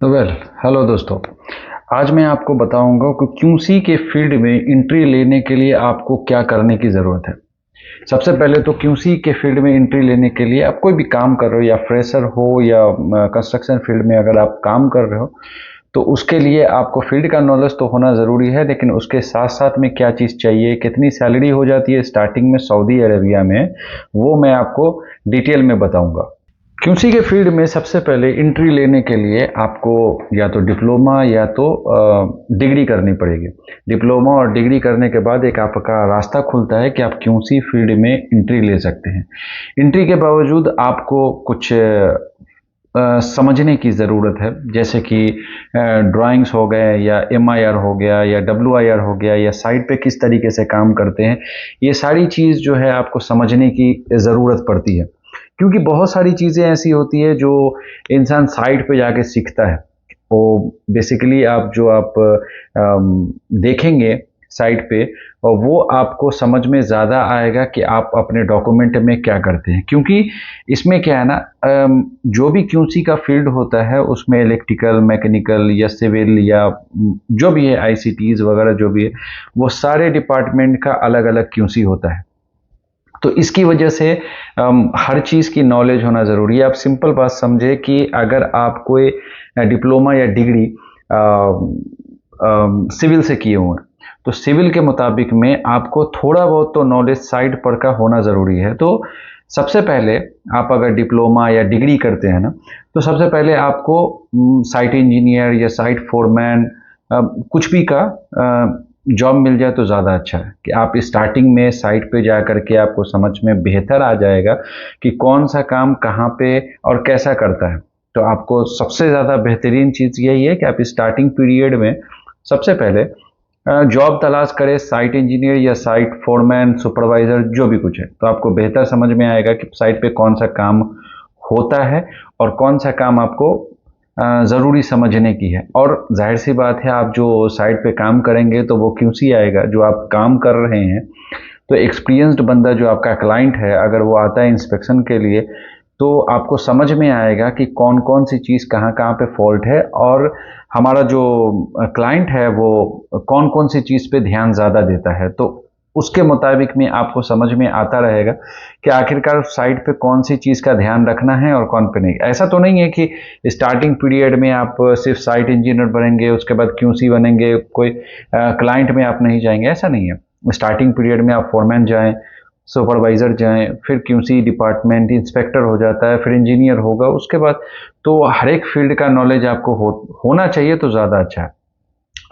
Well hello दोस्तों। आज मैं आपको बताऊंगा कि क्यूसी के फील्ड में एंट्री लेने के लिए आपको क्या करने की ज़रूरत है। सबसे पहले तो क्यूसी के फील्ड में एंट्री लेने के लिए आप कोई भी काम कर रहे हो या फ्रेशर हो या कंस्ट्रक्शन फील्ड में अगर आप काम कर रहे हो तो उसके लिए आपको फील्ड का नॉलेज तो होना ज़रूरी है, लेकिन उसके साथ साथ में क्या चीज़ चाहिए, कितनी सैलरी हो जाती है स्टार्टिंग में सऊदी अरेबिया में, वो मैं आपको डिटेल में बताऊंगा। क्यूसी के फील्ड में सबसे पहले एंट्री लेने के लिए आपको या तो डिप्लोमा या तो डिग्री करनी पड़ेगी। डिप्लोमा और डिग्री करने के बाद एक आपका रास्ता खुलता है कि आप क्यूसी फील्ड में एंट्री ले सकते हैं। एंट्री के बावजूद आपको कुछ समझने की ज़रूरत है, जैसे कि ड्राइंग्स हो गए या एमआईआर हो गया या डब्ल्यूआईआर हो गया या साइट पे किस तरीके से काम करते हैं। ये सारी चीज़ जो है आपको समझने की ज़रूरत पड़ती है, क्योंकि बहुत सारी चीज़ें ऐसी होती है जो इंसान साइट पे जाके सीखता है। वो बेसिकली आप देखेंगे साइट पे, और वो आपको समझ में ज़्यादा आएगा कि आप अपने डॉक्यूमेंट में क्या करते हैं। क्योंकि इसमें क्या है ना, जो भी क्यूसी का फील्ड होता है उसमें इलेक्ट्रिकल, मैकेनिकल या सिविल या जो भी है आईसीटीज वगैरह जो भी है, वो सारे डिपार्टमेंट का अलग अलग क्यूसी होता है। तो इसकी वजह से हर चीज़ की नॉलेज होना ज़रूरी है। आप सिंपल बात समझे कि अगर आप कोई डिप्लोमा या डिग्री सिविल से किए हुए हैं, तो सिविल के मुताबिक में आपको थोड़ा बहुत तो नॉलेज साइड पर का होना ज़रूरी है। तो सबसे पहले आप अगर डिप्लोमा या डिग्री करते हैं ना, तो सबसे पहले आपको साइट इंजीनियर या साइट फोरमैन कुछ भी का जॉब मिल जाए तो ज़्यादा अच्छा है, कि आप स्टार्टिंग में साइट पे जा करके आपको समझ में बेहतर आ जाएगा कि कौन सा काम कहाँ पे और कैसा करता है। तो आपको सबसे ज़्यादा बेहतरीन चीज़ यही है कि आप स्टार्टिंग पीरियड में सबसे पहले जॉब तलाश करें, साइट इंजीनियर या साइट फोरमैन, सुपरवाइज़र, जो भी कुछ है। तो आपको बेहतर समझ में आएगा कि साइट पे कौन सा काम होता है और कौन सा काम आपको ज़रूरी समझने की है। और जाहिर सी बात है, आप जो साइट पे काम करेंगे तो वो क्यूसी आएगा जो आप काम कर रहे हैं। तो एक्सपीरियंस्ड बंदा जो आपका क्लाइंट है, अगर वो आता है इंस्पेक्शन के लिए, तो आपको समझ में आएगा कि कौन कौन सी चीज़ कहाँ कहाँ पे फॉल्ट है, और हमारा जो क्लाइंट है वो कौन कौन सी चीज़ पे ध्यान ज़्यादा देता है। तो उसके मुताबिक में आपको समझ में आता रहेगा कि आखिरकार साइट पे कौन सी चीज़ का ध्यान रखना है और कौन पे नहीं। ऐसा तो नहीं है कि स्टार्टिंग पीरियड में आप सिर्फ साइट इंजीनियर बनेंगे उसके बाद क्यूसी बनेंगे, कोई क्लाइंट में आप नहीं जाएंगे, ऐसा नहीं है। स्टार्टिंग पीरियड में आप फोरमैन जाएं, सुपरवाइज़र जाएं, फिर क्यूसी डिपार्टमेंट इंस्पेक्टर हो जाता है, फिर इंजीनियर होगा उसके बाद। तो हर एक फील्ड का नॉलेज आपको होना चाहिए तो ज़्यादा अच्छा है।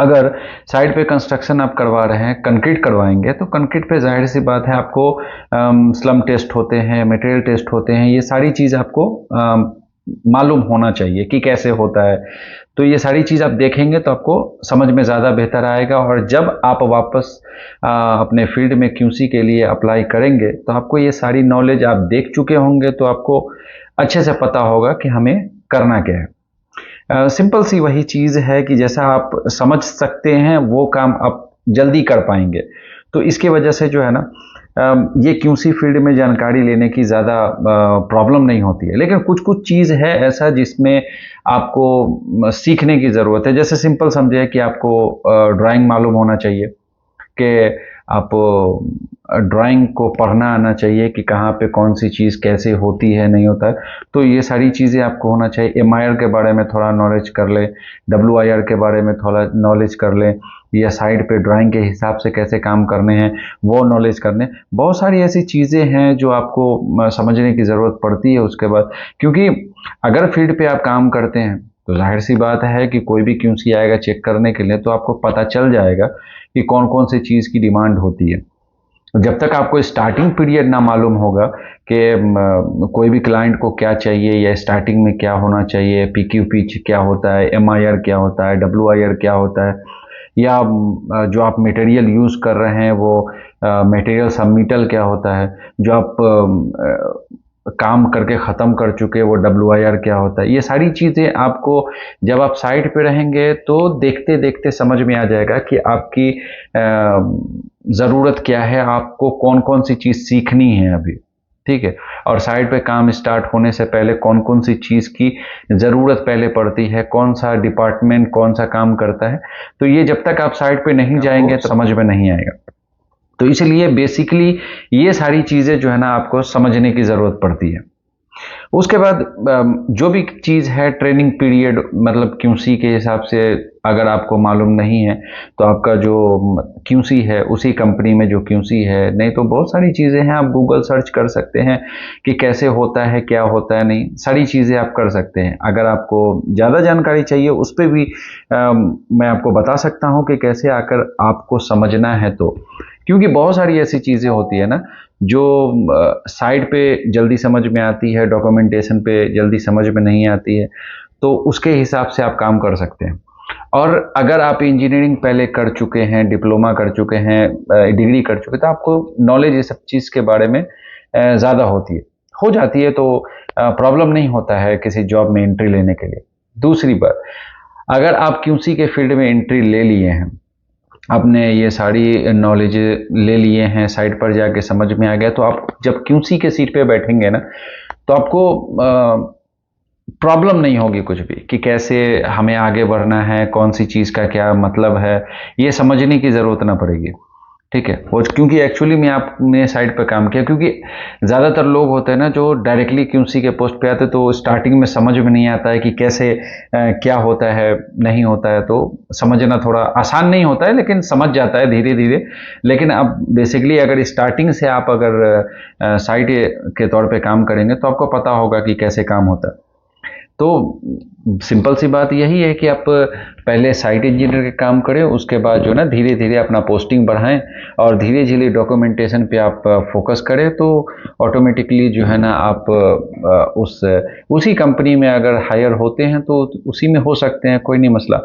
अगर साइड पे कंस्ट्रक्शन आप करवा रहे हैं, कंक्रीट करवाएंगे, तो कंक्रीट पे जाहिर सी बात है आपको स्लम टेस्ट होते हैं, मटेरियल टेस्ट होते हैं, ये सारी चीज़ आपको मालूम होना चाहिए कि कैसे होता है। तो ये सारी चीज़ आप देखेंगे तो आपको समझ में ज़्यादा बेहतर आएगा, और जब आप वापस अपने फील्ड में क्यूसी के लिए अप्लाई करेंगे तो आपको ये सारी नॉलेज आप देख चुके होंगे, तो आपको अच्छे से पता होगा कि हमें करना क्या है। सिंपल सी वही चीज़ है कि जैसा आप समझ सकते हैं वो काम आप जल्दी कर पाएंगे। तो इसके वजह से जो है ना, ये क्यूसी फील्ड में जानकारी लेने की ज़्यादा प्रॉब्लम नहीं होती है। लेकिन कुछ कुछ चीज़ है ऐसा जिसमें आपको सीखने की ज़रूरत है। जैसे सिंपल समझे कि आपको ड्राइंग मालूम होना चाहिए, कि आप ड्राइंग को पढ़ना आना चाहिए कि कहाँ पे कौन सी चीज़ कैसे होती है, नहीं होता है। तो ये सारी चीज़ें आपको होना चाहिए। एमआईआर के बारे में थोड़ा नॉलेज कर लें, डब्ल्यूआईआर के बारे में थोड़ा नॉलेज कर लें, या साइड पे ड्राइंग के हिसाब से कैसे काम करने हैं वो नॉलेज करने। बहुत सारी ऐसी चीज़ें हैं जो आपको समझने की ज़रूरत पड़ती है उसके बाद। क्योंकि अगर फील्ड पे आप काम करते हैं तो जाहिर सी बात है कि कोई भी क्यूसी आएगा चेक करने के लिए, तो आपको पता चल जाएगा कि कौन कौन सी चीज़ की डिमांड होती है। जब तक आपको स्टार्टिंग पीरियड ना मालूम होगा कि कोई भी क्लाइंट को क्या चाहिए या स्टार्टिंग में क्या होना चाहिए, पीक्यू पिच क्या होता है, एमआईआर क्या होता है, डब्ल्यूआईआर क्या होता है, या जो आप मटेरियल यूज़ कर रहे हैं वो मटेरियल सबमिटल क्या होता है, जो आप काम करके ख़त्म कर चुके वो डब्ल्यूआईआर क्या होता है, ये सारी चीज़ें आपको जब आप साइट पे रहेंगे तो देखते देखते समझ में आ जाएगा कि आपकी ज़रूरत क्या है, आपको कौन कौन सी चीज़ सीखनी है अभी। ठीक है। और साइट पे काम स्टार्ट होने से पहले कौन कौन सी चीज़ की ज़रूरत पहले पड़ती है, कौन सा डिपार्टमेंट कौन सा काम करता है, तो ये जब तक आप साइट पे नहीं जाएंगे तो समझ में नहीं आएगा। तो इसलिए बेसिकली ये सारी चीज़ें जो है ना आपको समझने की ज़रूरत पड़ती है। उसके बाद जो भी चीज़ है ट्रेनिंग पीरियड, मतलब क्यूसी के हिसाब से अगर आपको मालूम नहीं है तो आपका जो क्यूसी है उसी कंपनी में जो क्यूसी है, नहीं तो बहुत सारी चीज़ें हैं, आप गूगल सर्च कर सकते हैं कि कैसे होता है, क्या होता है, नहीं सारी चीज़ें आप कर सकते हैं। अगर आपको ज़्यादा जानकारी चाहिए उस पर भी मैं आपको बता सकता हूँ कि कैसे आकर आपको समझना है, तो क्योंकि बहुत सारी ऐसी चीज़ें होती है ना जो साइड पे जल्दी समझ में आती है, डॉक्यूमेंटेशन पे जल्दी समझ में नहीं आती है, तो उसके हिसाब से आप काम कर सकते हैं। और अगर आप इंजीनियरिंग पहले कर चुके हैं, डिप्लोमा कर चुके हैं, डिग्री कर चुके हैं, तो आपको नॉलेज ये सब चीज़ के बारे में ज़्यादा होती है, हो जाती है, तो प्रॉब्लम नहीं होता है किसी जॉब में एंट्री लेने के लिए। दूसरी बात, अगर आप क्यूसी के फील्ड में एंट्री ले लिए हैं, आपने ये सारी नॉलेज ले लिए हैं, साइट पर जाके समझ में आ गया, तो आप जब क्यूसी के सीट पे बैठेंगे ना तो आपको प्रॉब्लम नहीं होगी कुछ भी कि कैसे हमें आगे बढ़ना है, कौन सी चीज़ का क्या मतलब है, ये समझने की ज़रूरत ना पड़ेगी। ठीक है, वो क्योंकि एक्चुअली मैं आपने साइट पर काम किया, क्योंकि ज़्यादातर लोग होते हैं ना जो डायरेक्टली क्यूसी के पोस्ट पे आते, तो स्टार्टिंग में समझ में नहीं आता है कि कैसे क्या होता है, नहीं होता है, तो समझना थोड़ा आसान नहीं होता है, लेकिन समझ जाता है धीरे धीरे। लेकिन अब बेसिकली अगर स्टार्टिंग से आप अगर साइट के तौर पे काम करेंगे तो आपको पता होगा कि कैसे काम होता है। तो सिंपल सी बात यही है कि आप पहले साइट इंजीनियर के काम करें, उसके बाद जो है ना धीरे धीरे अपना पोस्टिंग बढ़ाएं और धीरे धीरे डॉक्यूमेंटेशन पे आप फोकस करें, तो ऑटोमेटिकली जो है ना आप उसी कंपनी में अगर हायर होते हैं तो उसी में हो सकते हैं, कोई नहीं मसला।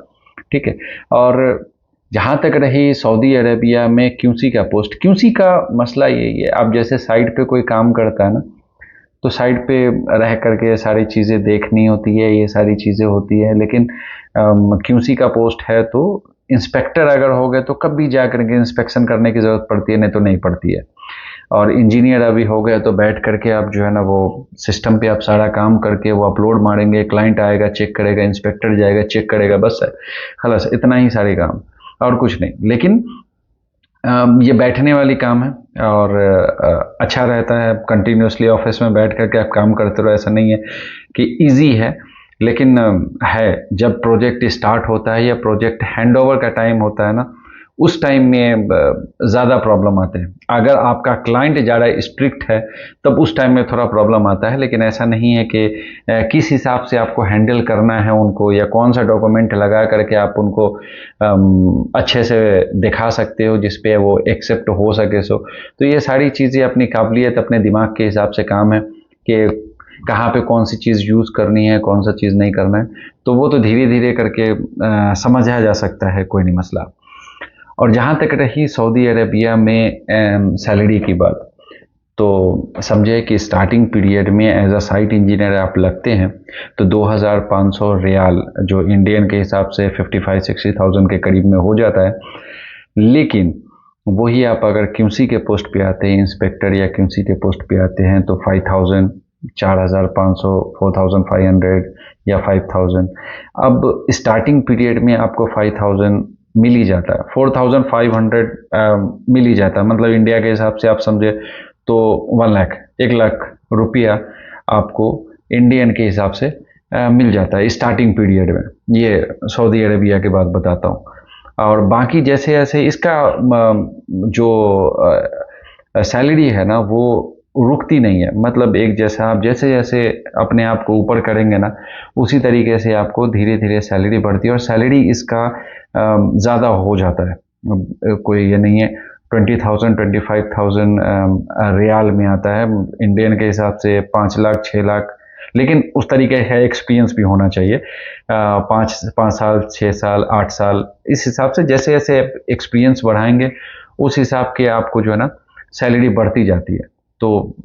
ठीक है। और जहाँ तक रही सऊदी अरेबिया में क्यूसी का पोस्ट, क्यूसी का मसला यही है, आप जैसे साइट पे कोई काम करता है ना, तो साइड पे रह करके सारी चीज़ें देखनी होती है, ये सारी चीज़ें होती है, लेकिन क्यूसी का पोस्ट है तो इंस्पेक्टर अगर हो गए तो कभी जा करके इंस्पेक्शन करने की ज़रूरत पड़ती है, नहीं तो नहीं पड़ती है। और इंजीनियर अभी हो गया तो बैठ करके आप जो है ना वो सिस्टम पे आप सारा काम करके वो अपलोड मारेंगे, क्लाइंट आएगा चेक करेगा, इंस्पेक्टर जाएगा चेक करेगा, बस है, खलास इतना ही सारे काम, और कुछ नहीं। लेकिन ये बैठने वाली काम है और अच्छा रहता है, कंटिन्यूसली ऑफिस में बैठ करके आप काम करते रहो, ऐसा नहीं है कि इजी है, लेकिन है जब प्रोजेक्ट स्टार्ट होता है या प्रोजेक्ट हैंडओवर का टाइम होता है ना, उस टाइम में ज़्यादा प्रॉब्लम आते हैं। अगर आपका क्लाइंट ज़्यादा स्ट्रिक्ट है तब उस टाइम में थोड़ा प्रॉब्लम आता है, लेकिन ऐसा नहीं है कि किस हिसाब से आपको हैंडल करना है उनको, या कौन सा डॉक्यूमेंट लगा करके आप उनको अच्छे से दिखा सकते हो जिसपे वो एक्सेप्ट हो सके। सो तो ये सारी चीज़ें अपनी काबिलियत, अपने दिमाग के हिसाब से काम है कि कहाँ पे कौन सी चीज़ यूज़ करनी है, कौन सा चीज़ नहीं करना है, तो वो तो धीरे धीरे करके समझा जा सकता है, कोई नहीं मसला। और जहाँ तक रही सऊदी अरेबिया में सैलरी की बात, तो समझे कि स्टार्टिंग पीरियड में एज अ साइट इंजीनियर आप लगते हैं तो 2500 रियाल, जो इंडियन के हिसाब से 55-60,000 के करीब में हो जाता है। लेकिन वही आप अगर क्यूसी के पोस्ट पे आते हैं, इंस्पेक्टर या क्यूसी के पोस्ट पे आते हैं, तो 5000, 4500, 4500 या 5000। अब स्टार्टिंग पीरियड में आपको 5000 मिल ही जाता है, 4500 मिल ही जाता है, मतलब इंडिया के हिसाब से आप समझे तो 1 लाख, 1 लाख रुपया आपको इंडियन के हिसाब से मिल जाता है स्टार्टिंग पीरियड में। ये सऊदी अरेबिया की बात बताता हूँ। और बाकी जैसे जैसे इसका जो सैलरी है ना वो रुकती नहीं है, मतलब एक जैसा आप जैसे जैसे अपने आप को ऊपर करेंगे ना, उसी तरीके से आपको धीरे धीरे सैलरी बढ़ती है, और सैलरी इसका ज़्यादा हो जाता है। कोई ये नहीं है 20,000 25,000 रियाल में आता है, इंडियन के हिसाब से 5 लाख 6 लाख, लेकिन उस तरीके का एक्सपीरियंस भी होना चाहिए। 5 साल 6 साल 8 साल, इस हिसाब से जैसे जैसे एक्सपीरियंस बढ़ाएंगे उस हिसाब के आपको जो है ना सैलरी बढ़ती जाती है, तो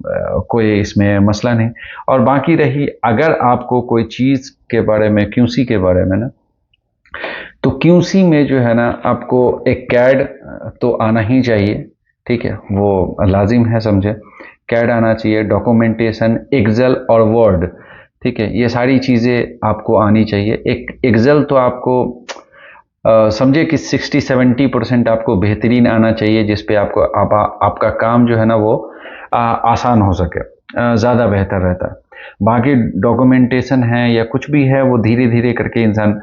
कोई इसमें मसला नहीं। और बाकी रही अगर आपको कोई चीज़ के बारे में, क्यूसी के बारे में ना, तो क्यूसी में जो है ना आपको एक कैड तो आना ही चाहिए, ठीक है, वो लाजिम है समझे। कैड आना चाहिए, डॉक्यूमेंटेशन, एक्सेल और वर्ड, ठीक है, ये सारी चीज़ें आपको आनी चाहिए। एक एक्सेल तो आपको समझिए कि 60-70% आपको बेहतरीन आना चाहिए, जिस पे आपका काम जो है ना वो आसान हो सके, ज़्यादा बेहतर रहता है। बाकी डॉक्यूमेंटेशन है या कुछ भी है वो धीरे धीरे करके इंसान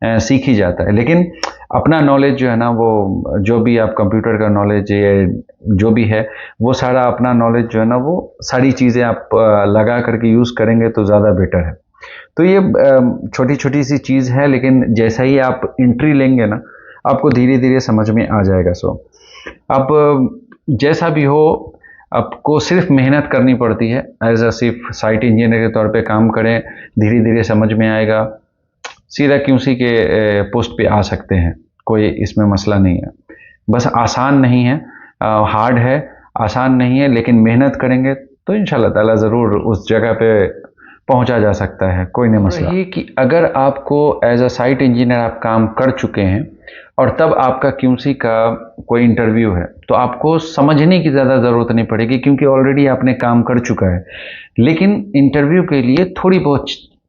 सीख ही जाता है, लेकिन अपना नॉलेज जो है ना वो, जो भी आप कंप्यूटर का नॉलेज या जो भी है वो सारा अपना नॉलेज जो है ना वो सारी चीज़ें आप लगा करके यूज़ करेंगे तो ज़्यादा बेटर है। तो ये छोटी छोटी सी चीज़ है, लेकिन जैसा ही आप एंट्री लेंगे ना आपको धीरे धीरे समझ में आ जाएगा। सो अब जैसा भी हो, आपको सिर्फ मेहनत करनी पड़ती है। एज अ सिर्फ साइट इंजीनियर के तौर पे काम करें, धीरे धीरे समझ में आएगा, सीधा क्यूसी के पोस्ट पे आ सकते हैं, कोई इसमें मसला नहीं है। बस आसान नहीं है, हार्ड है, आसान नहीं है, लेकिन मेहनत करेंगे तो इंशाल्लाह ताला ज़रूर उस जगह पे पहुंचा जा सकता है, कोई नहीं मसला। ये कि अगर आपको एज अ साइट इंजीनियर आप काम कर चुके हैं और तब आपका क्यूसी का कोई इंटरव्यू है, तो आपको समझने की ज़्यादा ज़रूरत नहीं पड़ेगी, क्योंकि ऑलरेडी आपने काम कर चुका है। लेकिन इंटरव्यू के लिए थोड़ी बहुत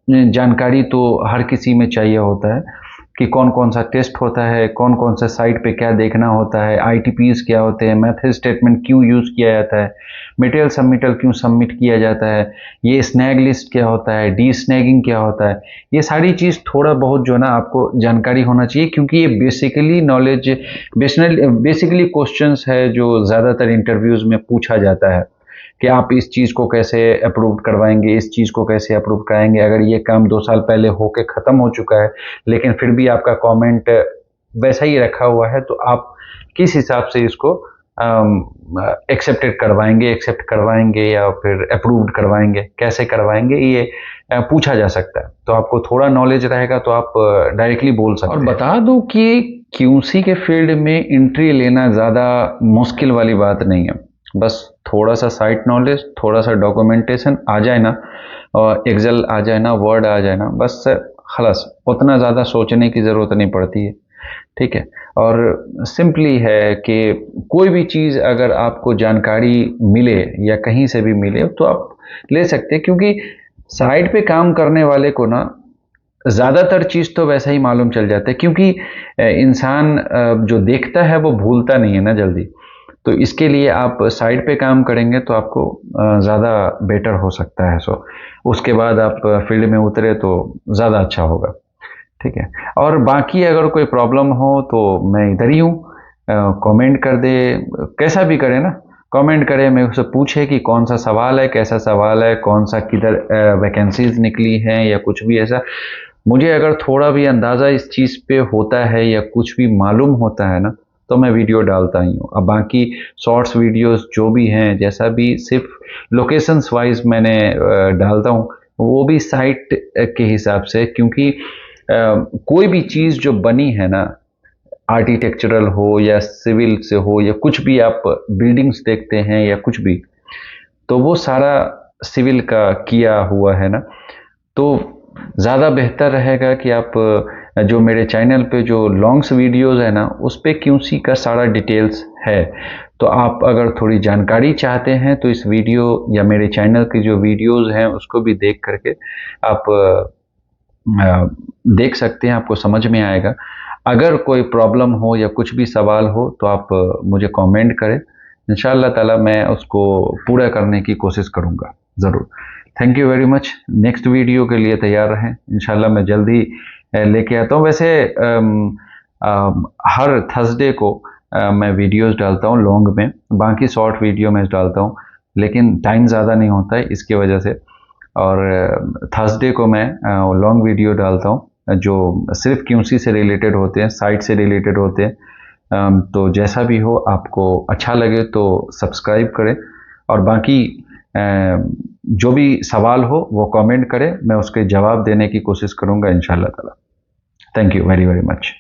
जानकारी तो हर किसी में चाहिए होता है कि कौन कौन सा टेस्ट होता है, कौन कौन सा साइट पे क्या देखना होता है, आईटीपीज क्या होते हैं, मेथड स्टेटमेंट क्यों यूज़ किया जाता है, मटेरियल सबमिटल क्यों सबमिट किया जाता है, ये स्नैग लिस्ट क्या होता है, डी स्नैगिंग क्या होता है, ये सारी चीज़ थोड़ा बहुत जो है ना आपको जानकारी होना चाहिए, क्योंकि ये बेसिकली नॉलेज, बेसिकली क्वेश्चंस है जो ज़्यादातर इंटरव्यूज़ में पूछा जाता है कि आप इस चीज़ को कैसे अप्रूव करवाएंगे, इस चीज़ को कैसे अप्रूव कराएंगे। अगर ये काम 2 साल पहले होके ख़त्म हो चुका है लेकिन फिर भी आपका कमेंट वैसा ही रखा हुआ है, तो आप किस हिसाब से इसको एक्सेप्ट करवाएंगे या फिर अप्रूव्ड करवाएंगे, कैसे करवाएंगे, ये पूछा जा सकता है। तो आपको थोड़ा नॉलेज रहेगा तो आप डायरेक्टली बोल सकते हैं। और बता दूं कि क्यूसी के फील्ड में एंट्री लेना ज़्यादा मुश्किल वाली बात नहीं है। बस थोड़ा सा साइट नॉलेज, थोड़ा सा डॉक्यूमेंटेशन आ जाए ना, और एक्सेल आ जाए ना, वर्ड आ जाए ना, बस खलास, उतना ज़्यादा सोचने की ज़रूरत नहीं पड़ती है, ठीक है। और सिंपली है कि कोई भी चीज़ अगर आपको जानकारी मिले या कहीं से भी मिले तो आप ले सकते हैं, क्योंकि साइट पे काम करने वाले को ना ज़्यादातर चीज़ तो वैसा ही मालूम चल जाता है, क्योंकि इंसान जो देखता है वो भूलता नहीं है ना जल्दी। तो इसके लिए आप साइड पे काम करेंगे तो आपको ज़्यादा बेटर हो सकता है। सो उसके बाद आप फील्ड में उतरे तो ज़्यादा अच्छा होगा, ठीक है। और बाकी अगर कोई प्रॉब्लम हो तो मैं इधर ही हूँ, कमेंट कर दे, कैसा भी करे ना, कमेंट करे, मेरे से पूछे कि कौन सा सवाल है, कैसा सवाल है, कौन सा किधर वैकेंसीज निकली हैं या कुछ भी ऐसा। मुझे अगर थोड़ा भी अंदाज़ा इस चीज़ पे होता है या कुछ भी मालूम होता है ना तो मैं वीडियो डालता ही हूँ। अब बाकी शॉर्ट्स वीडियोस जो भी हैं, जैसा भी, सिर्फ लोकेशंस वाइज मैंने डालता हूँ, वो भी साइट के हिसाब से, क्योंकि कोई भी चीज़ जो बनी है ना, आर्किटेक्चरल हो या सिविल से हो या कुछ भी, आप बिल्डिंग्स देखते हैं या कुछ भी, तो वो सारा सिविल का किया हुआ है ना। तो ज़्यादा बेहतर रहेगा कि आप जो मेरे चैनल पे जो लॉन्ग्स वीडियोस है ना उस पे क्यूसी का सारा डिटेल्स है, तो आप अगर थोड़ी जानकारी चाहते हैं तो इस वीडियो या मेरे चैनल की जो वीडियोस हैं उसको भी देख करके आप देख सकते हैं, आपको समझ में आएगा। अगर कोई प्रॉब्लम हो या कुछ भी सवाल हो तो आप मुझे कमेंट करें, इंशाल्लाह ताला मैं उसको पूरा करने की कोशिश करूँगा ज़रूर। Thank you very much. Next video के लिए तैयार रहें, इंशाल्लाह मैं जल्दी लेके आता हूँ। वैसे हर थर्सडे को मैं वीडियोस डालता हूँ लॉन्ग में, बाकी शॉर्ट वीडियो में डालता हूँ, लेकिन टाइम ज़्यादा नहीं होता है इसकी वजह से। और थर्सडे को मैं लॉन्ग वीडियो डालता हूँ जो सिर्फ क्यूसी से रिलेटेड होते हैं, साइट से रिलेटेड होते हैं। तो जैसा भी हो, आपको अच्छा लगे तो सब्सक्राइब करें, और बाकी जो भी सवाल हो वो कमेंट करें, मैं उसके जवाब देने की कोशिश करूँगा इंशाल्लाह ताला। Thank you very very much.